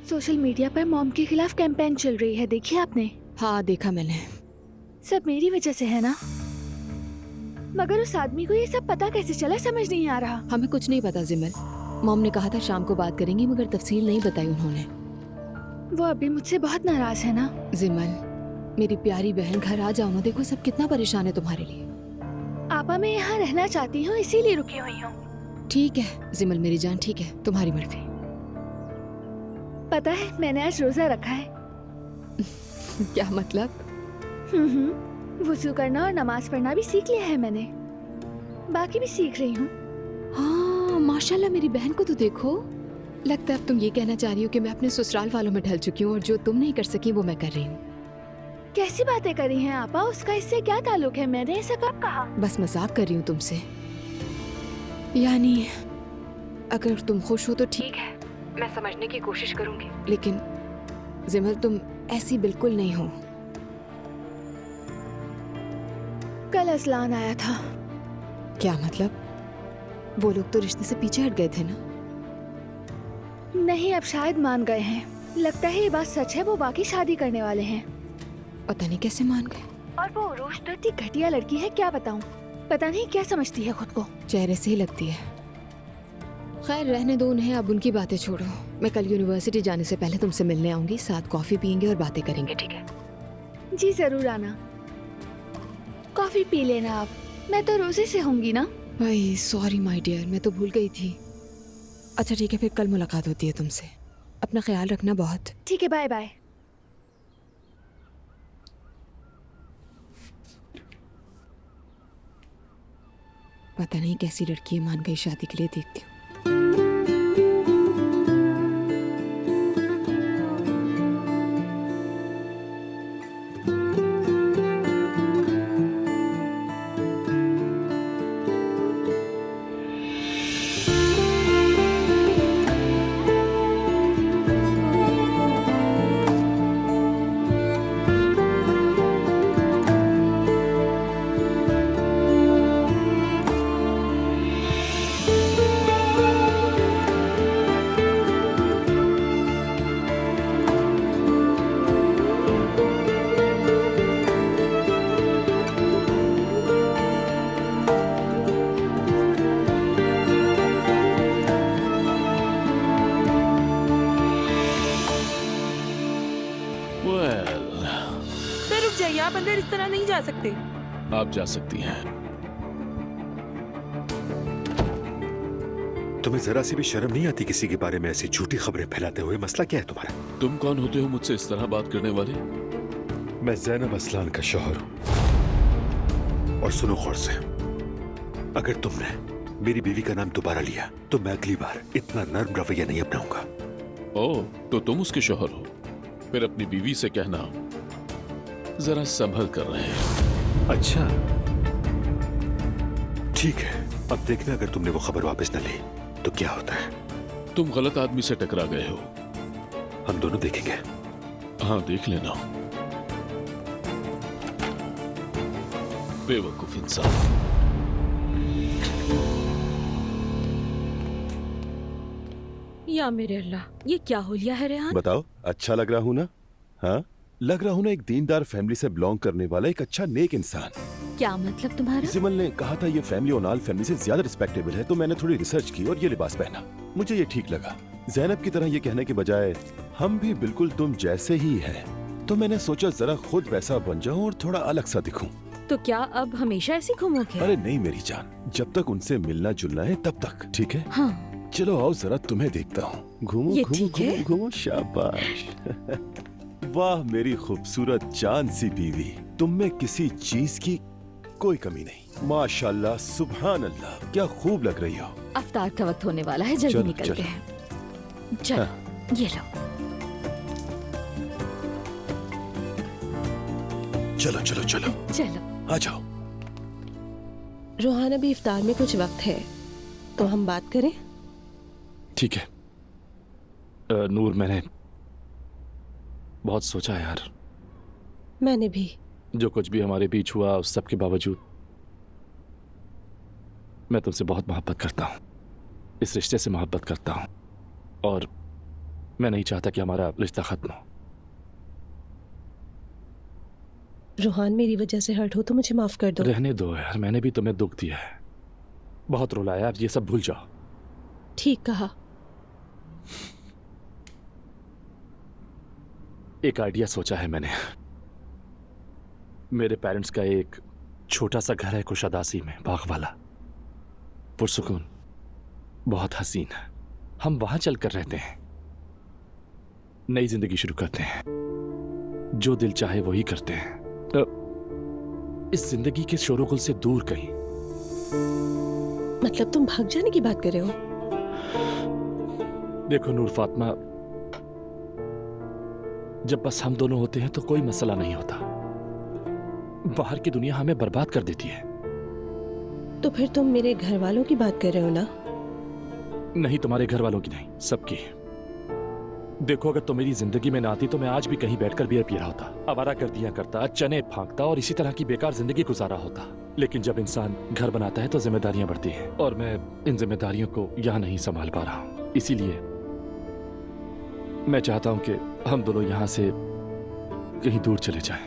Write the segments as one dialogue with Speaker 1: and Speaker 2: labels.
Speaker 1: Social media पर mom के खिलाफ कैंपेन चल रही है, देखी आपने?
Speaker 2: हाँ देखा मैंने।
Speaker 1: सब मेरी वजह से है ना? मगर उस आदमी को ये सब पता कैसे चला, समझ नहीं आ रहा।
Speaker 2: हमें कुछ नहीं पता जिमल। मॉम ने कहा था शाम को बात करेंगी, मगर तफसील नहीं बताई उन्होंने।
Speaker 1: वो अभी मुझसे बहुत नाराज है ना?
Speaker 2: जिमल, मेरी प्यारी बहन घर आ जाओ ना, देखो सब कितना परेशान है तुम्हारे लिए।
Speaker 1: आपा मैं यहाँ रहना चाहती हूँ, इसीलिए रुकी हुई हूँ।
Speaker 2: ठीक है जिमल मेरी जान, ठीक है, तुम्हारी मर्जी।
Speaker 1: पता है मैंने आज रोजा रखा है।
Speaker 2: क्या मतलब?
Speaker 1: वुजू करना और नमाज पढ़ना भी सीख लिया है मैंने, बाकी भी सीख रही हूँ।
Speaker 2: हाँ माशाल्लाह, मेरी बहन को तो देखो। लगता है अब तुम ये कहना चाह रही हो कि मैं अपने ससुराल वालों में ढल चुकी हूँ और जो तुम नहीं कर सकी वो मैं कर रही हूँ।
Speaker 1: कैसी बातें करी हैं आपा, उसका इससे क्या ताल्लुक है? मैंने ऐसा कब कहा?
Speaker 2: बस मजाक कर रही हूँ तुमसे। यानी अगर तुम खुश हो तो ठीक है, मैं समझने की कोशिश करूंगी, लेकिन जिमल तुम ऐसी बिल्कुल नहीं हो।
Speaker 1: कल असलान आया था।
Speaker 2: क्या मतलब? वो लोग तो रिश्ते से पीछे हट गए थे ना?
Speaker 1: नहीं, अब शायद मान गए हैं। लगता है ये बात सच है, वो वाकई शादी करने वाले हैं।
Speaker 2: पता नहीं कैसे मान गए।
Speaker 1: और वो उरूज तो इतनी घटिया लड़की है, क्या बताऊं। पता नहीं क्या समझती है खुद को।
Speaker 2: चेहरे से ही लगती है। खैर रहने दो उन्हें, अब उनकी बातें छोड़ो। मैं कल यूनिवर्सिटी जाने से पहले तुमसे मिलने आऊंगी, साथ कॉफी पियेंगे और बातें करेंगे, ठीक है?
Speaker 1: जी जरूर आना। कॉफी पी लेना आप, मैं तो रोजे से होंगी ना।
Speaker 2: भाई सॉरी माय डियर, मैं तो भूल गई थी। अच्छा ठीक है, फिर कल मुलाकात होती है तुमसे। अपना ख्याल रखना बहुत।
Speaker 1: ठीक है, बाय बाय।
Speaker 2: पता नहीं कैसी लड़की है, मान गई शादी के लिए, देखती हूँ।
Speaker 3: सर रुक जाइए, आप अंदर इस तरह नहीं जा सकते।
Speaker 4: आप जा सकती हैं।
Speaker 5: तुम्हें जरा सी भी शर्म नहीं आती किसी के बारे में ऐसी झूठी खबरें फैलाते हुए? मसला क्या है तुम्हारा?
Speaker 4: तुम कौन होते हो मुझसे इस तरह बात करने वाले?
Speaker 5: मैं ज़ैनब असलान का शौहर हूं। और सुनो गौर से, अगर तुमने मेरी बीवी का नाम दोबारा लिया तो मैं अगली बार इतना नर्म रवैया नहीं अपनाऊंगा।
Speaker 4: ओह, तो तुम उसके शौहर हो? फिर अपनी बीवी से कहना जरा संभल कर रहे हैं।
Speaker 5: अच्छा ठीक है, अब देखना अगर तुमने वो खबर वापस न ली तो क्या होता है।
Speaker 4: तुम गलत आदमी से टकरा गए हो।
Speaker 5: हम दोनों देखेंगे।
Speaker 4: हाँ देख लेना। बेवकूफ इंसान।
Speaker 3: या मेरे अल्लाह, ये क्या हो लिया है रेहान?
Speaker 6: बताओ, अच्छा लग रहा हूँ ना? हाँ लग रहा हूँ ना, एक दीनदार फैमिली से बिलोंग करने वाला एक अच्छा नेक इंसान।
Speaker 3: क्या मतलब तुम्हारा?
Speaker 6: जिमल ने कहा था ये फैमिली ओनाल फैमिली से ज्यादा रिस्पेक्टेबल है, तो मैंने थोड़ी रिसर्च की और ये लिबास पहना। मुझे ये ठीक लगा। ज़ैनब की तरह ये कहने के बजाय हम भी बिल्कुल तुम जैसे ही हैं, तो मैंने सोचा जरा खुद वैसा बन जाऊं और थोड़ा अलग सा दिखूं।
Speaker 3: तो क्या अब हमेशा ऐसी घूमोगे?
Speaker 6: अरे नहीं मेरी जान, जब तक उनसे मिलना जुलना है तब तक, ठीक है?
Speaker 3: हाँ।
Speaker 6: चलो आओ जरा तुम्हें देखता हूँ। घूमो
Speaker 3: ये
Speaker 6: घूमो
Speaker 3: ठीक है?
Speaker 6: घूमो घूमो, शाबाश। वाह मेरी खूबसूरत जान सी बीवी, तुम में किसी चीज की कोई कमी नहीं। माशाल्लाह, सुभान अल्लाह, क्या खूब लग रही हो।
Speaker 3: अफ्तार का वक्त होने वाला है, जल्दी
Speaker 6: चलो,
Speaker 3: निकलते
Speaker 6: चलो।
Speaker 3: हैं। चलो ये लो।
Speaker 6: चलो चलो चलो
Speaker 3: चलो
Speaker 6: आ जाओ।
Speaker 7: रोहान, अभी इफ्तार में कुछ वक्त है तो हम बात करें।
Speaker 8: ठीक है। नूर, मैंने बहुत सोचा यार।
Speaker 7: मैंने भी।
Speaker 8: जो कुछ भी हमारे बीच हुआ उस सब के बावजूद मैं तुमसे बहुत मोहब्बत करता हूँ, इस रिश्ते से मोहब्बत करता हूँ, और मैं नहीं चाहता कि हमारा रिश्ता खत्म हो।
Speaker 7: रोहान, मेरी वजह से हर्ट हो तो मुझे माफ कर दो।
Speaker 8: रहने दो यार, मैंने भी तुम्हें दुख दिया है, बहुत रुलाया, अब ये सब भूल जाओ।
Speaker 7: ठीक कहा।
Speaker 8: एक आइडिया सोचा है मैंने। मेरे पेरेंट्स का एक छोटा सा घर है कुशादासी में, बाग वाला, पुरसुकून, बहुत हसीन है। हम वहां चलकर रहते हैं, नई जिंदगी शुरू करते हैं, जो दिल चाहे वही करते हैं, इस जिंदगी के शोरगुल से दूर कहीं।
Speaker 7: मतलब तुम भाग जाने की बात कर रहे हो?
Speaker 8: देखो नूर फातिमा, जब बस हम दोनों होते हैं तो कोई मसला नहीं होता। बाहर की दुनिया हमें बर्बाद कर देती है।
Speaker 7: तो फिर तुम मेरे घर वालों की बात कर रहे हो ना?
Speaker 8: नहीं, तुम्हारे घर वालों की नहीं, सबकी। देखो, अगर तुम मेरी जिंदगी में ना आती तो मैं आज भी कहीं बैठकर बियर पी रहा होता, आवारा गर्दियां करता, चने फांकता और इसी तरह की बेकार जिंदगी गुजारा होता। लेकिन जब इंसान घर बनाता है तो जिम्मेदारियां बढ़ती हैं, और मैं इन जिम्मेदारियों को यहाँ नहीं संभाल पा रहा हूँ। इसीलिए मैं चाहता हूँ कि हम दोनों यहाँ से कहीं दूर चले जाएं।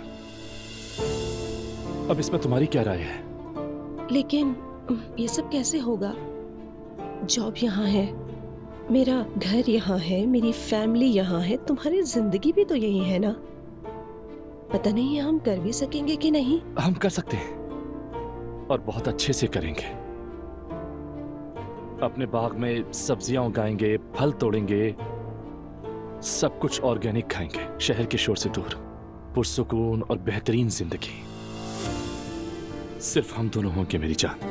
Speaker 8: अब इसमें तुम्हारी क्या राय है?
Speaker 7: लेकिन ये सब कैसे होगा? जॉब यहाँ है, मेरा घर यहाँ है, मेरी फैमिली यहाँ है, तुम्हारी जिंदगी भी तो यही है ना? पता नहीं हम कर भी सकेंगे कि नहीं।
Speaker 8: हम कर सकते हैं, और बहुत अच्छे से करेंगे। अपने बाग में सब्जियां उगाएंगे, फल तोड़ेंगे, सब कुछ ऑर्गेनिक खाएंगे, शहर के शोर से दूर, पुरसुकून और बेहतरीन जिंदगी। सिर्फ हम दोनों होंगे मेरी जान।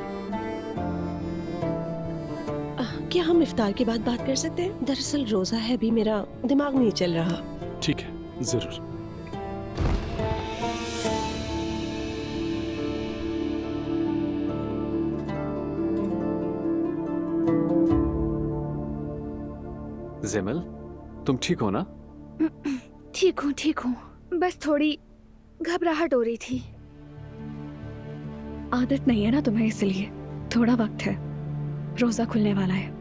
Speaker 7: क्या हम इफ्तार के बाद बात कर सकते हैं? दरअसल रोजा है, अभी मेरा दिमाग नहीं चल रहा।
Speaker 8: ठीक है, जरूर।
Speaker 9: जेमल, तुम ठीक हो ना?
Speaker 1: ठीक हूँ, बस थोड़ी घबराहट हो रही थी।
Speaker 10: आदत नहीं है ना तुम्हें, इसलिए थोड़ा वक्त है, रोजा खुलने वाला है।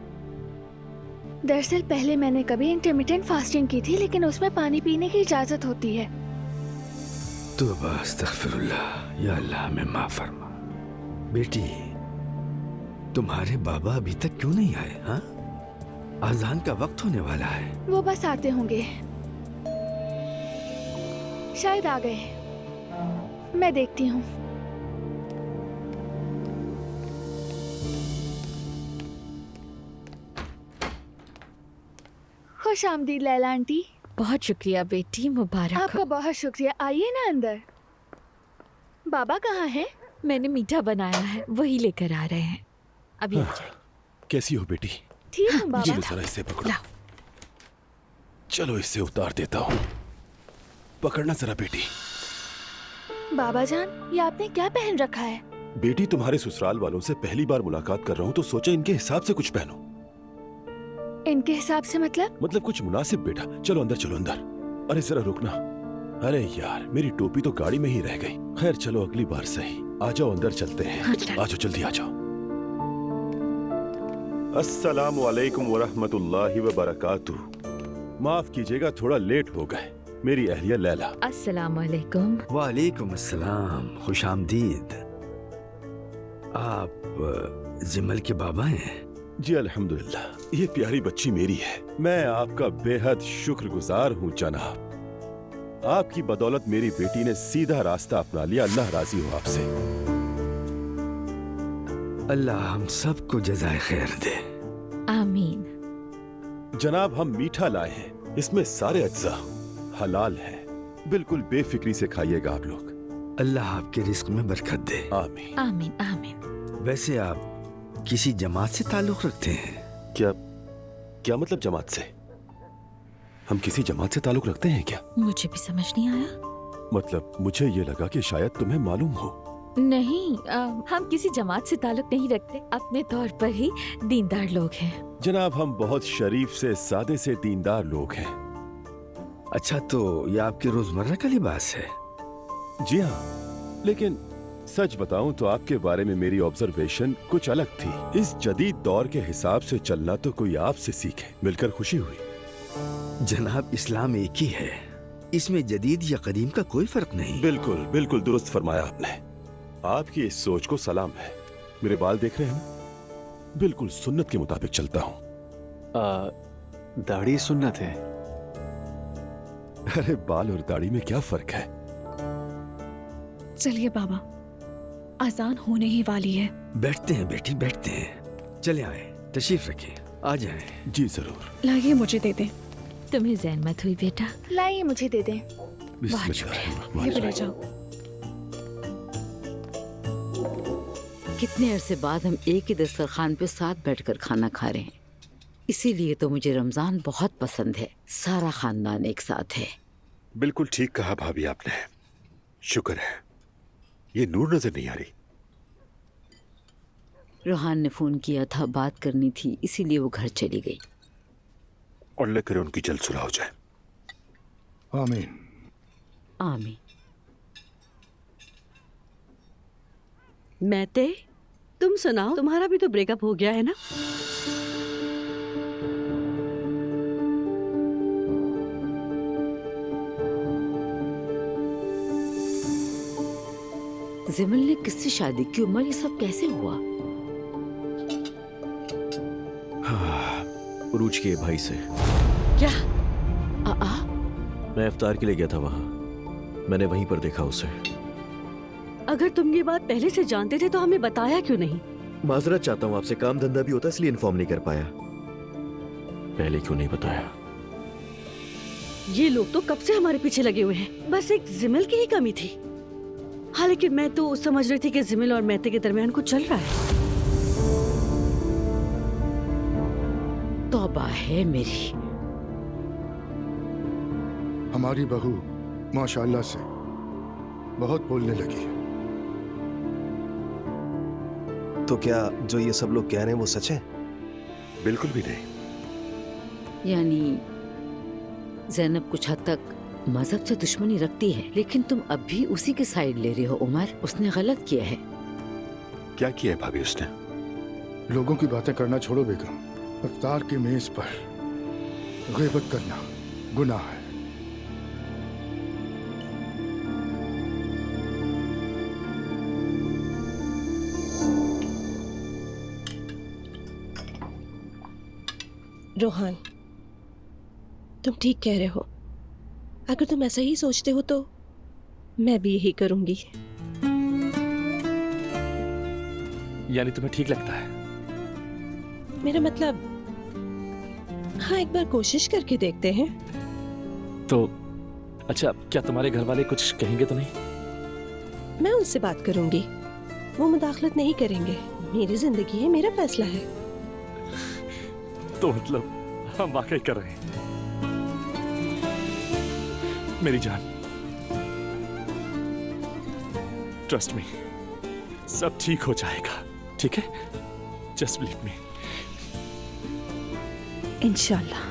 Speaker 1: दरअसल पहले मैंने कभी इंटरमिटेंट फास्टिंग की थी, लेकिन उसमें पानी पीने की इजाजत होती है।
Speaker 11: तौबा अस्तगफिरुल्लाह, या अल्लाह हमें माफ फरमा। बेटी, तुम्हारे बाबा अभी तक क्यों नहीं आए? हाँ, अजान का वक्त होने वाला है।
Speaker 1: वो बस आते होंगे, शायद आ गए। मैं देखती हूँ। खुश आमदीद लैला आंटी।
Speaker 3: बहुत शुक्रिया बेटी, मुबारक
Speaker 1: आपका
Speaker 3: हो।
Speaker 1: बहुत शुक्रिया। आइए ना अंदर। बाबा कहाँ हैं?
Speaker 3: मैंने मीठा बनाया है, वही लेकर आ रहे हैं, अभी आ जाएंगे।
Speaker 6: कैसी हो बेटी?
Speaker 1: ठीक हूँ बाबा।
Speaker 6: चलो जरा इससे पकड़ो। चलो इससे उतार देता हूँ, पकड़ना जरा बेटी।
Speaker 1: बाबा जान, ये आपने क्या पहन रखा है?
Speaker 6: बेटी, तुम्हारे ससुराल वालों से पहली बार मुलाकात कर रहा हूँ तो सोचा इनके हिसाब से कुछ पहनो।
Speaker 1: इनके हिसाब से मतलब
Speaker 6: कुछ मुनासिब बेटा। चलो अंदर, चलो अंदर। अरे जरा रुकना। अरे यार, मेरी टोपी तो गाड़ी में ही रह गई। खैर चलो, अगली बार सही। आ जाओ अंदर चलते हैं। आ जाओ, जल्दी आ जाओ। अस्सलामु अलैकुम वरहमतुल्लाहि वबरकातुहू। माफ कीजिएगा, थोड़ा लेट हो गए। मेरी अहलिया लैला।
Speaker 3: अस्सलामु अलैकुम।
Speaker 11: वालेकुम अस्सलाम, खुश आमदीद। आप जिमल के बाबा हैं?
Speaker 6: जी अल्हम्दुलिल्लाह, ये प्यारी बच्ची मेरी है। मैं आपका बेहद शुक्रगुजार हूँ जनाब। आपकी बदौलत मेरी बेटी ने सीधा रास्ता अपना लिया। अल्लाह राजी हो आपसे।
Speaker 11: अल्लाह हम सबको जज़ाए खैर दे।
Speaker 3: आमीन।
Speaker 6: जनाब, हम मीठा लाए हैं, इसमें सारे अज्जा हलाल हैं। बिल्कुल बेफिक्री से खाइएगा आप लोग।
Speaker 11: अल्लाह आपके रिस्क में बरकत दे।
Speaker 6: आमीन
Speaker 3: आमीन आमीन।
Speaker 11: वैसे आप किसी जमात से ताल्लुक रखते हैं?
Speaker 6: क्या मतलब जमात से? हम किसी जमात से ताल्लुक रखते हैं क्या?
Speaker 3: मुझे भी समझ नहीं आया।
Speaker 6: मतलब मुझे ये लगा कि शायद तुम्हें मालूम हो।
Speaker 3: नहीं, हम किसी जमात से ताल्लुक नहीं रखते, अपने तौर पर ही दीनदार लोग हैं।
Speaker 6: जनाब, हम बहुत शरीफ से सादे से दीनदार लोग हैं।
Speaker 11: अच्छा, तो ये आपके रोजमर्रा का लिबास है?
Speaker 6: जी हाँ, लेकिन सच बताऊं तो आपके बारे में मेरी ऑब्जर्वेशन कुछ अलग थी। इस जदीद दौर के हिसाब से चलना तो कोई आपसे सीखे। मिलकर खुशी हुई।
Speaker 11: जनाब, इस्लाम एक ही है, इसमें जदीद या कदीम का कोई फर्क नहीं।
Speaker 6: बिल्कुल बिल्कुल दुरुस्त फरमाया आपने। आपकी इस सोच को सलाम है। मेरे बाल देख रहे हैं ना, बिल्कुल सुन्नत के मुताबिक चलता हूँ।
Speaker 9: दाढ़ी सुन्नत है।
Speaker 6: अरे बाल और दाढ़ी में क्या फर्क है?
Speaker 10: चलिए बाबा, अजान होने ही वाली है।
Speaker 11: बैठते हैं बेटी, बैठते हैं। चले आए, तशरीफ रखिए, आ जाएं।
Speaker 6: जी जरूर।
Speaker 10: लाइए मुझे दे दें।
Speaker 3: तुम्हें जहमत हुई बेटा।
Speaker 1: लाइए मुझे दे दें।
Speaker 10: ये भी ले जाओ।
Speaker 12: कितने अरसे बाद हम एक ही दस्तरखान पे साथ बैठकर खाना खा रहे हैं। इसीलिए तो मुझे रमजान बहुत पसंद है। सारा खानदान एक साथ है।
Speaker 5: बिल्कुल ठीक कहा भाभी आपने। शुक्र है, ये नूर नजर नहीं आ रही।
Speaker 12: रोहान ने फोन किया था, बात करनी थी, इसीलिए वो घर चली गई।
Speaker 5: और अल्लाह करे उनकी जल्द सुलह हो जाए।
Speaker 6: आमीन
Speaker 12: आमीन।
Speaker 13: मैते, तुम सुनाओ, तुम्हारा भी तो ब्रेकअप हो गया है ना?
Speaker 12: जिमल ने किससे शादी की? उमर, ये सब कैसे हुआ?
Speaker 14: उरूज के भाई से।
Speaker 13: क्या?
Speaker 14: मैं इफ्तार के लिए गया था वहाँ, मैंने वहीं पर देखा उसे।
Speaker 13: अगर तुम ये बात पहले से जानते थे तो हमें बताया क्यों नहीं?
Speaker 14: माजरत चाहता हूँ आपसे, काम धंधा भी होता इसलिए इन्फॉर्म नहीं कर पाया। पहले क्यों नहीं बताया?
Speaker 13: ये लोग तो कब से हमारे पीछे लगे हुए हैं, बस एक जिमल की ही कमी थी। हालांकि मैं तो समझ रही थी कि जिमल और मैते के दरमियान कुछ चल रहा है।
Speaker 12: तौबा है मेरी।
Speaker 15: हमारी बहू माशाल्लाह से बहुत बोलने लगी।
Speaker 14: तो क्या जो ये सब लोग कह रहे हैं वो सच है?
Speaker 5: बिल्कुल भी नहीं।
Speaker 12: यानी ज़ैनब कुछ हद तक मजहब से दुश्मनी रखती है, लेकिन तुम अब भी उसी की साइड ले रहे हो। उमर, उसने गलत किया है।
Speaker 5: क्या किया है भाभी उसने?
Speaker 15: लोगों की बातें करना छोड़ो बेगम। इफ्तार की मेज पर ग़ीबत करना गुनाह है।
Speaker 7: रोहान, तुम ठीक कह रहे हो। अगर तुम ऐसा ही सोचते हो तो मैं भी यही करूंगी।
Speaker 8: यानी तुम्हें ठीक लगता है?
Speaker 7: मेरा मतलब, हाँ, एक बार कोशिश करके देखते हैं।
Speaker 8: तो अच्छा, क्या तुम्हारे घर वाले कुछ कहेंगे तो नहीं?
Speaker 7: मैं उनसे बात करूंगी, वो मुदाखलत नहीं करेंगे। मेरी जिंदगी है, मेरा फैसला है।
Speaker 8: तो मतलब हम वाकई कर रहे हैं। मेरी जान, ट्रस्ट मी, सब ठीक हो जाएगा, ठीक है? Just believe me.
Speaker 10: इंशाल्लाह।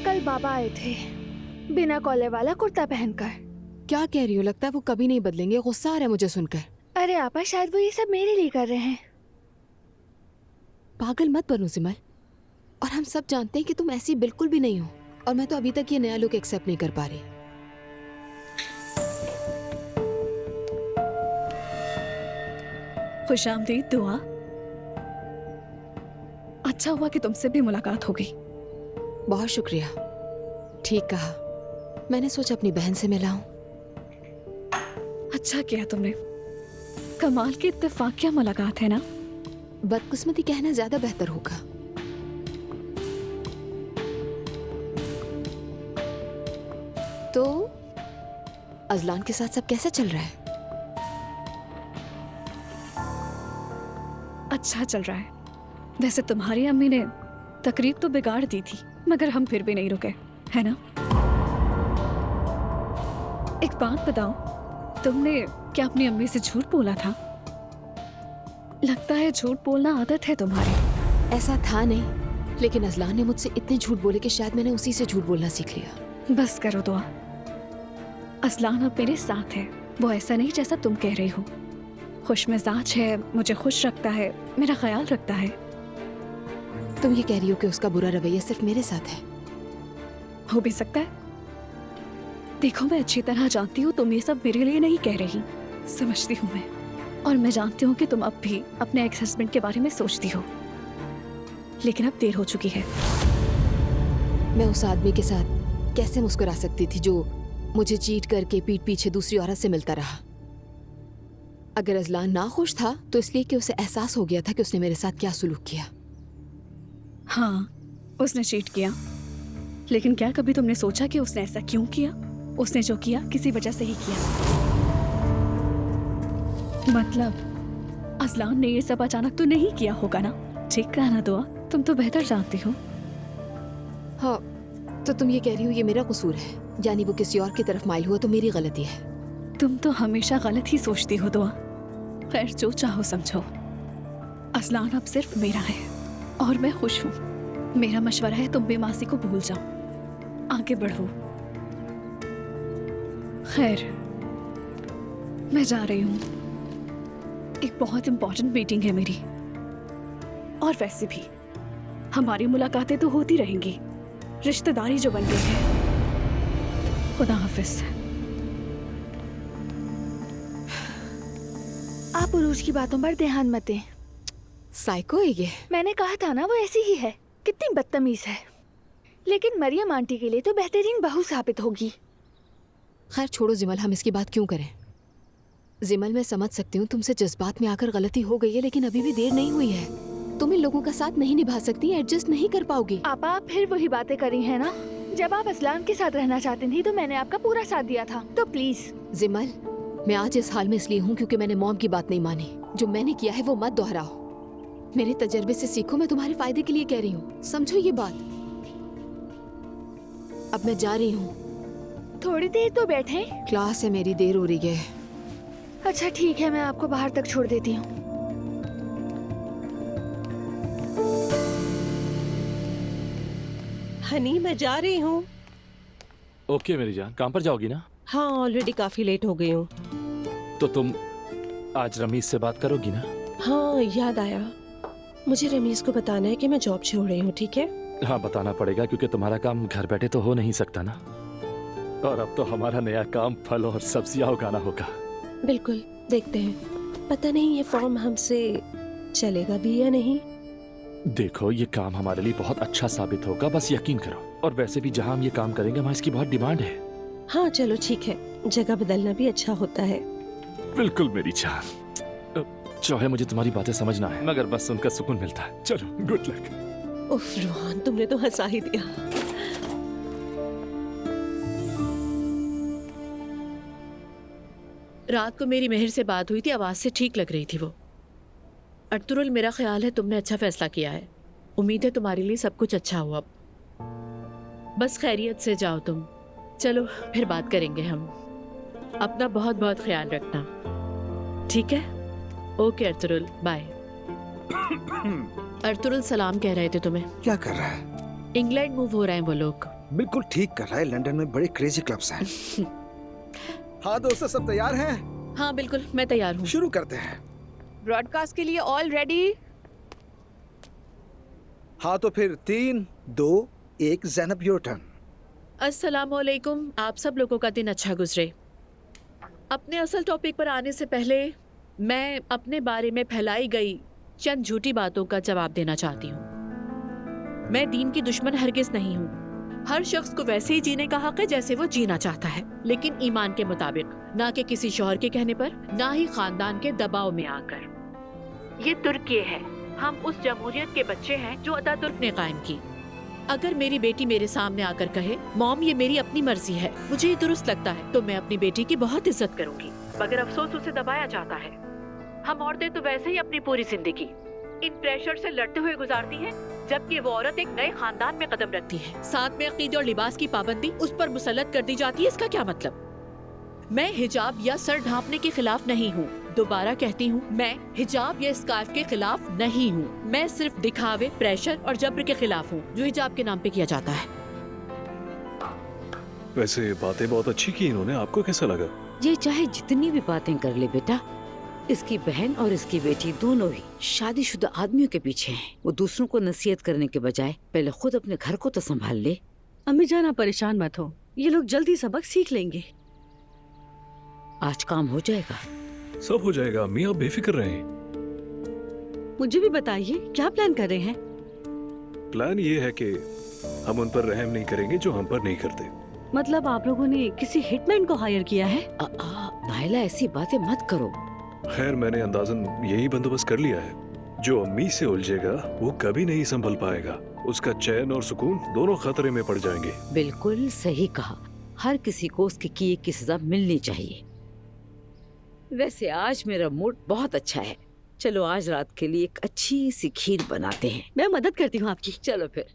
Speaker 1: कल बाबा आए थे बिना कॉलर वाला कुर्ता पहनकर।
Speaker 2: क्या कह रही हो? लगता है वो कभी नहीं बदलेंगे। गुस्सा आ रहा है मुझे सुनकर।
Speaker 1: अरे आपा, शायद वो ये सब मेरे लिए कर रहे हैं।
Speaker 2: पागल मत बनो जिमल। और हम सब जानते हैं कि तुम ऐसी बिल्कुल भी नहीं हो। और मैं तो अभी तक ये नया लुक एक्सेप्ट नहीं कर पा रही।
Speaker 10: खुशामदीद दुआ। अच्छा हुआ कि तुमसे भी मुलाकात हो गई।
Speaker 2: बहुत शुक्रिया। ठीक कहा। मैंने सोचा अपनी बहन से मिलाऊं।
Speaker 10: अच्छा किया तुमने। कमाल की इत्तेफाकिया मुलाकात है ना?
Speaker 2: बदकिस्मती कहना ज्यादा बेहतर होगा। तो अजलान के साथ सब कैसा चल रहा है?
Speaker 10: अच्छा चल रहा है। वैसे तुम्हारी अम्मी ने तकरीब तो बिगाड़ दी थी, मगर हम फिर भी नहीं रुके, है ना? एक बात बताओ, तुमने क्या अपनी अम्मी से झूठ बोला था? लगता है झूठ बोलना आदत है तुम्हारी।
Speaker 2: ऐसा था नहीं, लेकिन अजलान ने मुझसे इतने झूठ बोले कि शायद मैंने उसी से झूठ बोलना सीख लिया।
Speaker 10: बस करो दुआ। अजलान अब मेरे साथ है, वो ऐसा नहीं जैसा तुम कह रही हो। खुश मिजाज है, मुझे खुश रखता है, मेरा ख्याल रखता है।
Speaker 2: तुम ये कह रही हो कि उसका बुरा रवैया सिर्फ मेरे साथ है?
Speaker 10: हो भी सकता है। देखो, मैं अच्छी तरह जानती हूँ तुम ये सब मेरे लिए नहीं कह रही, समझती हूँ मैं। और मैं जानती हूँ कि तुम अब भी अपने एक्स हस्बैंड के बारे में सोचती हो, लेकिन अब देर हो चुकी है।
Speaker 2: मैं उस आदमी के साथ कैसे मुस्कुरा सकती थी जो मुझे चीट करके पीठ पीछे दूसरी औरत से मिलता रहा? अगर अजलान ना खुश था तो इसलिए कि उसे एहसास हो गया था कि उसने मेरे साथ क्या सुलूक किया।
Speaker 10: हाँ, उसने चीट किया, लेकिन क्या कभी तुमने सोचा कि उसने ऐसा क्यों किया? उसने जो किया किसी वजह से ही किया। मतलब अजलान ने ये सब अचानक तो नहीं किया होगा ना? ठीक कहा ना दुआ, तुम तो बेहतर जानती हो।
Speaker 2: हाँ, तो तुम ये कह रही हो ये मेरा कसूर है, यानी वो किसी और की तरफ माइल हुआ तो मेरी गलती है।
Speaker 10: तुम तो हमेशा गलत ही सोचती हो दुआ। खैर, जो चाहो समझो। अजलान अब सिर्फ मेरा है और मैं खुश हूँ। मेरा मशवरा है तुम बेमासी को भूल जाओ, आगे बढ़ो। खैर, मैं जा रही हूँ, एक बहुत इंपॉर्टेंट मीटिंग है मेरी। और वैसे भी हमारी मुलाकातें तो होती रहेंगी, रिश्तेदारी जो बन गई है। खुदा हाफिज।
Speaker 1: आप उरूज की बातों पर ध्यान मत दें।
Speaker 2: साइको है ये।
Speaker 1: मैंने कहा था ना, वो ऐसी ही है, कितनी बदतमीज है। लेकिन मरियम आंटी के लिए तो बेहतरीन बहू साबित होगी।
Speaker 2: खैर छोड़ो जिमल, हम इसकी बात क्यों करें? जिमल, मैं समझ सकती हूँ तुमसे जज्बात में आकर गलती हो गई है, लेकिन अभी भी देर नहीं हुई है। तुम इन लोगों का साथ नहीं निभा सकती, एडजस्ट नहीं कर पाओगी।
Speaker 1: आपा फिर वही बातें करी है ना? जब आप असलान के साथ रहना चाहती थी तो मैंने आपका पूरा साथ दिया था, तो प्लीज।
Speaker 2: जिमल, मैं आज इस हाल में इसलिए हूँ क्योंकि मैंने मॉम की बात नहीं मानी। जो मैंने किया है वो मत दोहराओ, मेरे तजर्बे से सीखो। मैं तुम्हारे फायदे के लिए कह रही हूँ, समझो ये बात। अब मैं जा रही हूँ।
Speaker 1: थोड़ी देर तो बैठे,
Speaker 2: क्लास है मेरी, देर हो रही है।
Speaker 1: अच्छा ठीक है, मैं आपको बाहर तक छोड़ देती हूँ।
Speaker 7: हनी, मैं जा रही हूँ।
Speaker 8: ओके मेरी जान, काम पर जाओगी ना?
Speaker 7: हाँ, ऑलरेडी काफी लेट हो गई हूँ।
Speaker 8: तो तुम आज रमीज से बात करोगी ना?
Speaker 7: हाँ, याद आया, मुझे रमीज को बताना है कि मैं जॉब छोड़ रही हूँ, ठीक है?
Speaker 8: हाँ, बताना पड़ेगा क्योंकि तुम्हारा काम घर बैठे तो हो नहीं सकता ना। और अब तो हमारा नया काम फल और सब्जियां उगाना होगा।
Speaker 7: बिल्कुल, देखते हैं। पता नहीं ये फॉर्म हमसे चलेगा भी या नहीं।
Speaker 8: देखो, ये काम हमारे लिए बहुत अच्छा साबित होगा, बस यकीन करो। और वैसे भी जहाँ हम ये काम करेंगे वहाँ इसकी बहुत डिमांड है।
Speaker 7: हाँ चलो ठीक है, जगह बदलना भी अच्छा होता है।
Speaker 8: बिल्कुल मेरी जान। जो है मुझे तुम्हारी बातें समझना है, मगर बस सुनकर सुकून मिलता है। चलो, गुड लक।
Speaker 7: उफ रोहन, तुमने तो हंसा ही दिया।
Speaker 13: रात को मेरी मेहर से बात हुई थी, आवाज से ठीक लग रही थी वो। अर्तुरुल, मेरा ख्याल है तुमने अच्छा फैसला किया है। उम्मीद है तुम्हारे लिए सब कुछ अच्छा हुआ। बस खैरियत से जाओ तुम। चलो फिर बात करेंगे हम। अपना बहुत बहुत ख्याल रखना, ठीक है? Okay Ertugrul, bye. अर्तुरुल सलाम कह रहे थे तुम्हें।
Speaker 11: क्या कर रहा है?
Speaker 13: इंग्लैंड मूव हो रहे हैं वो लोग।
Speaker 11: बिल्कुल ठीक कर रहा है, लंदन में बड़े क्रेजी क्लब्स हैं। हाँ दोस्तों, सब तैयार हैं?
Speaker 13: हाँ बिल्कुल, मैं तैयार हूँ।
Speaker 11: शुरू करते हैं।
Speaker 2: ब्रॉडकास्ट के लिए ऑल रेडी?
Speaker 11: हाँ तो फिर 3, 2, 1, ज़ैनब योर टर्न।
Speaker 13: अस्सलामुअलैकुम, आप सब लोगों का दिन अच्छा गुजरे। अपने असल टॉपिक पर आने से पहले मैं अपने बारे में फैलाई गई चंद झूठी बातों का जवाब देना चाहती हूँ। मैं दीन की दुश्मन हरगिज नहीं हूँ। हर शख्स को वैसे ही जीने का हक है जैसे वो जीना चाहता है, लेकिन ईमान के मुताबिक, ना कि किसी शौहर के कहने पर, ना ही खानदान के दबाव में आकर। ये तुर्की है, हम उस जमहूरियत के बच्चे हैं जो अतातुर्क ने कायम की। अगर मेरी बेटी मेरे सामने आकर कहे, मॉम ये मेरी अपनी मर्जी है, मुझे ये दुरुस्त लगता है, तो मैं अपनी बेटी की बहुत इज्जत करूंगी, मगर अफसोस उसे दबाया जाता है। हम औरतें तो वैसे ही अपनी पूरी जिंदगी इन प्रेशर से लड़ते हुए गुजारती हैं, जबकि वो औरत एक नए खानदान में कदम रखती है। साथ में अकीदे और लिबास की पाबंदी उस पर मुसल्लत कर दी जाती है। इसका क्या मतलब? मैं हिजाब या सर ढांपने के खिलाफ नहीं हूँ। दोबारा कहती हूँ, मैं हिजाब या स्कार्फ के खिलाफ नहीं हूँ। मैं सिर्फ दिखावे, प्रेशर और जब्र के खिलाफ हूँ जो हिजाब के नाम पे किया जाता है।
Speaker 9: वैसे बातें बहुत अच्छी की इन्होंने, आपको कैसा लगा?
Speaker 12: ये चाहे जितनी भी बातें कर ले बेटा, इसकी बहन और इसकी बेटी दोनों ही शादीशुदा आदमियों के पीछे हैं। वो दूसरों को नसीहत करने के बजाय पहले खुद अपने घर को तो संभाल ले।
Speaker 16: अम्मी जान आप परेशान मत हो, ये लोग जल्दी सबक सीख लेंगे।
Speaker 12: आज काम हो जाएगा।
Speaker 17: सब हो जाएगा अम्मी, आप बेफिक्र रहें।
Speaker 16: मुझे भी बताइए क्या प्लान कर रहे हैं?
Speaker 17: प्लान ये है कि हम उन पर रहम नहीं करेंगे जो हम पर नहीं करते।
Speaker 16: मतलब आप लोगों ने किसी हिटमैन को हायर किया है?
Speaker 12: नाइला ऐसी बातें मत करो।
Speaker 17: खैर मैंने अंदाजन यही बंदोबस्त कर लिया है। जो अम्मी से उलझेगा वो कभी नहीं संभल पाएगा। उसका चैन और सुकून दोनों खतरे में पड़ जाएंगे।
Speaker 12: बिल्कुल सही कहा। हर किसी को उसके किए की सजा मिलनी चाहिए। वैसे आज मेरा मूड बहुत अच्छा है। चलो आज रात के लिए एक अच्छी सी खीर बनाते हैं।
Speaker 16: मैं मदद करती हूँ आपकी।
Speaker 12: चलो फिर।